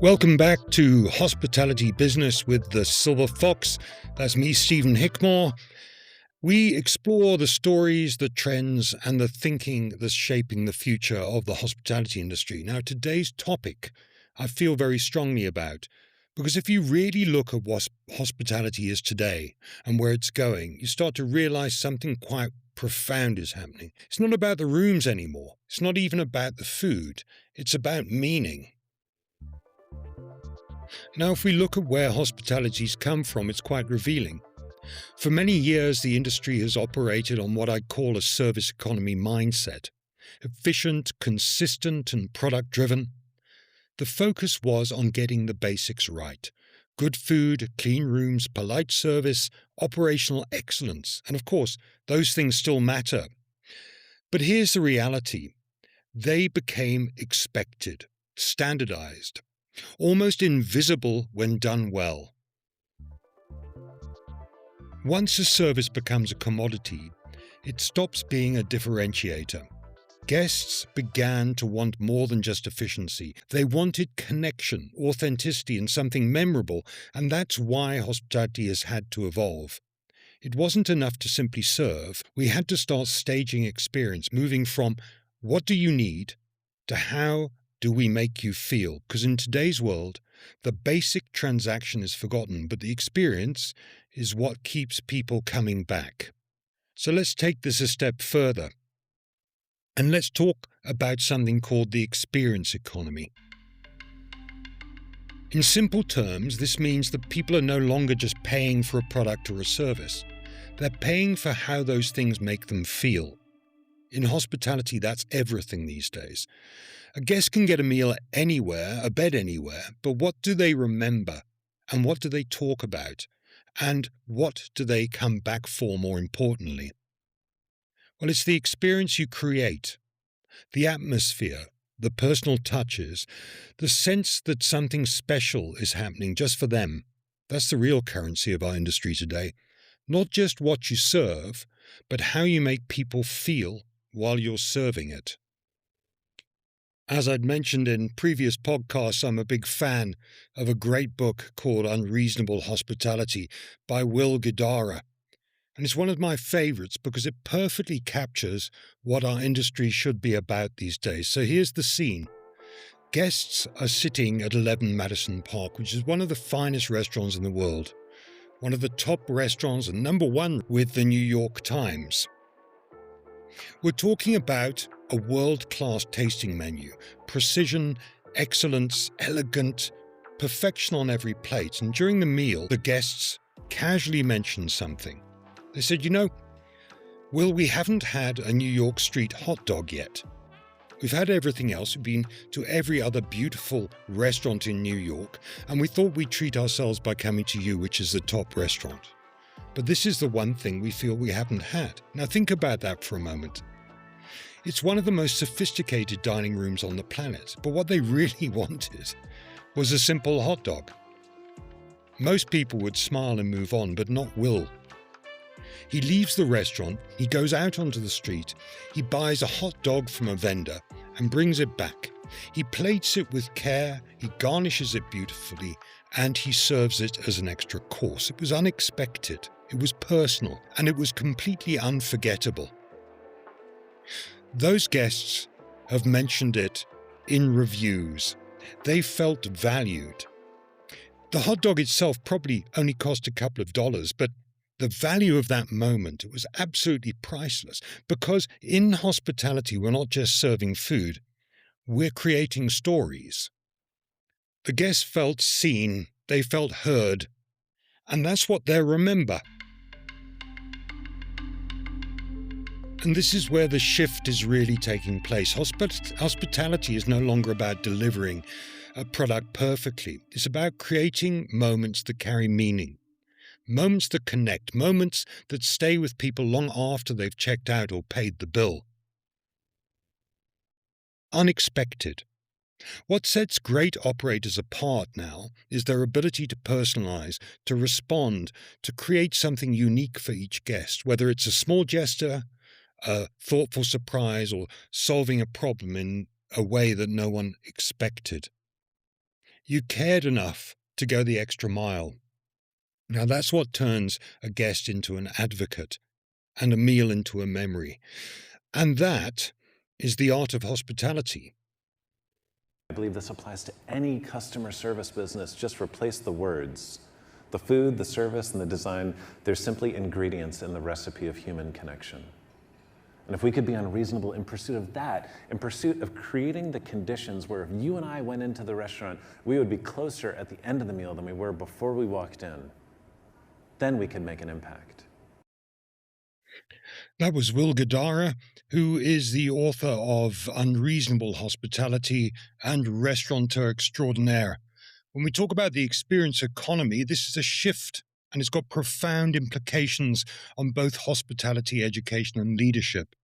Welcome back to Hospitality Business with the Silver Fox. That's me, Stephen Hickmore. We explore the stories, the trends, and the thinking that's shaping the future of the hospitality industry. Now, today's topic I feel very strongly about, because if you really look at what hospitality is today and where it's going, you start to realize something quite profound is happening. It's not about the rooms anymore. It's not even about the food. It's about meaning. Now, if we look at where hospitality's come from, it's quite revealing. For many years, the industry has operated on what I call a service economy mindset. Efficient, consistent, and product-driven. The focus was on getting the basics right. Good food, clean rooms, polite service, operational excellence. And of course, those things still matter. But here's the reality. They became expected, standardized, almost invisible when done well. Once a service becomes a commodity, it stops being a differentiator. Guests began to want more than just efficiency. They wanted connection, authenticity, and something memorable, and that's why hospitality has had to evolve. It wasn't enough to simply serve. We had to start staging experience, moving from what do you need to how do we make you feel? Because in today's world, the basic transaction is forgotten, but the experience is what keeps people coming back. So let's take this a step further. And let's talk about something called the experience economy. In simple terms, this means that people are no longer just paying for a product or a service. They're paying for how those things make them feel. In hospitality, that's everything these days. A guest can get a meal anywhere, a bed anywhere, but what do they remember? And what do they talk about? And what do they come back for, more importantly? Well, it's the experience you create, the atmosphere, the personal touches, the sense that something special is happening just for them. That's the real currency of our industry today. Not just what you serve, but how you make people feel while you're serving it. As I'd mentioned in previous podcasts, I'm a big fan of a great book called Unreasonable Hospitality by Will Guidara. And it's one of my favorites because it perfectly captures what our industry should be about these days. So here's the scene. Guests are sitting at 11 Madison Park, which is one of the finest restaurants in the world. One of the top restaurants and number one with the New York Times. We're talking about a world-class tasting menu, precision, excellence, elegant, perfection on every plate. And during the meal, the guests casually mentioned something. They said, Will, we haven't had a New York street hot dog yet. We've had everything else. We've been to every other beautiful restaurant in New York, and we thought we'd treat ourselves by coming to you, which is the top restaurant. But this is the one thing we feel we haven't had. Now think about that for a moment. It's one of the most sophisticated dining rooms on the planet, but what they really wanted was a simple hot dog. Most people would smile and move on, but not Will. He leaves the restaurant, he goes out onto the street, he buys a hot dog from a vendor and brings it back. He plates it with care, he garnishes it beautifully, and he serves it as an extra course. It was unexpected, it was personal, and it was completely unforgettable. Those guests have mentioned it in reviews. They felt valued. The hot dog itself probably only cost a couple of dollars, but the value of that moment, it was absolutely priceless, because in hospitality, we're not just serving food, we're creating stories. The guests felt seen, they felt heard, and that's what they'll remember. And this is where the shift is really taking place. Hospitality is no longer about delivering a product perfectly. It's about creating moments that carry meaning. Moments that connect, moments that stay with people long after they've checked out or paid the bill. Unexpected. What sets great operators apart now is their ability to personalize, to respond, to create something unique for each guest, whether it's a small gesture, a thoughtful surprise, or solving a problem in a way that no one expected. You cared enough to go the extra mile. Now that's what turns a guest into an advocate and a meal into a memory. And that is the art of hospitality. I believe this applies to any customer service business. Just replace the words. The food, the service, and the design, they're simply ingredients in the recipe of human connection. And if we could be unreasonable in pursuit of that, in pursuit of creating the conditions where if you and I went into the restaurant, we would be closer at the end of the meal than we were before we walked in, then we could make an impact. That was Will Guidara, who is the author of Unreasonable Hospitality and Restaurateur Extraordinaire. When we talk about the experience economy, this is a shift, and it's got profound implications on both hospitality, education, and leadership.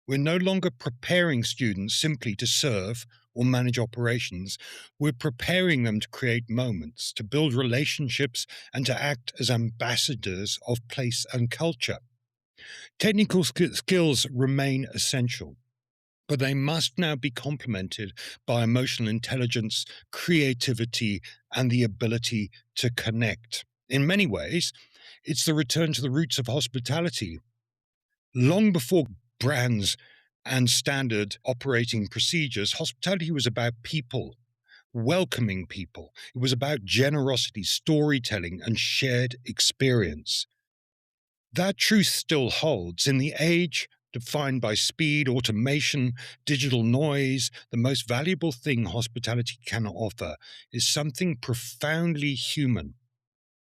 We're no longer preparing students simply to serve or manage operations. We're preparing them to create moments, to build relationships, and to act as ambassadors of place and culture. Technical skills remain essential, but they must now be complemented by emotional intelligence, creativity, and the ability to connect. In many ways, it's the return to the roots of hospitality. Long before brands and standard operating procedures, hospitality was about people, welcoming people. It was about generosity, storytelling, and shared experience. That truth still holds. In the age defined by speed, automation, digital noise, the most valuable thing hospitality can offer is something profoundly human,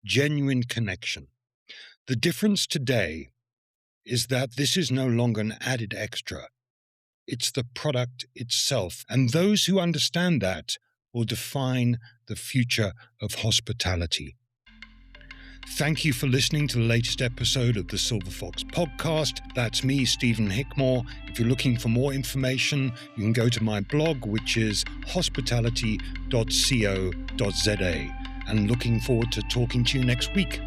genuine connection. The difference today is that this is no longer an added extra. It's the product itself. And those who understand that will define the future of hospitality. Thank you for listening to the latest episode of the Silver Fox podcast. That's me, Stephen Hickmore. If you're looking for more information, you can go to my blog, which is hospitality.co.za. And looking forward to talking to you next week.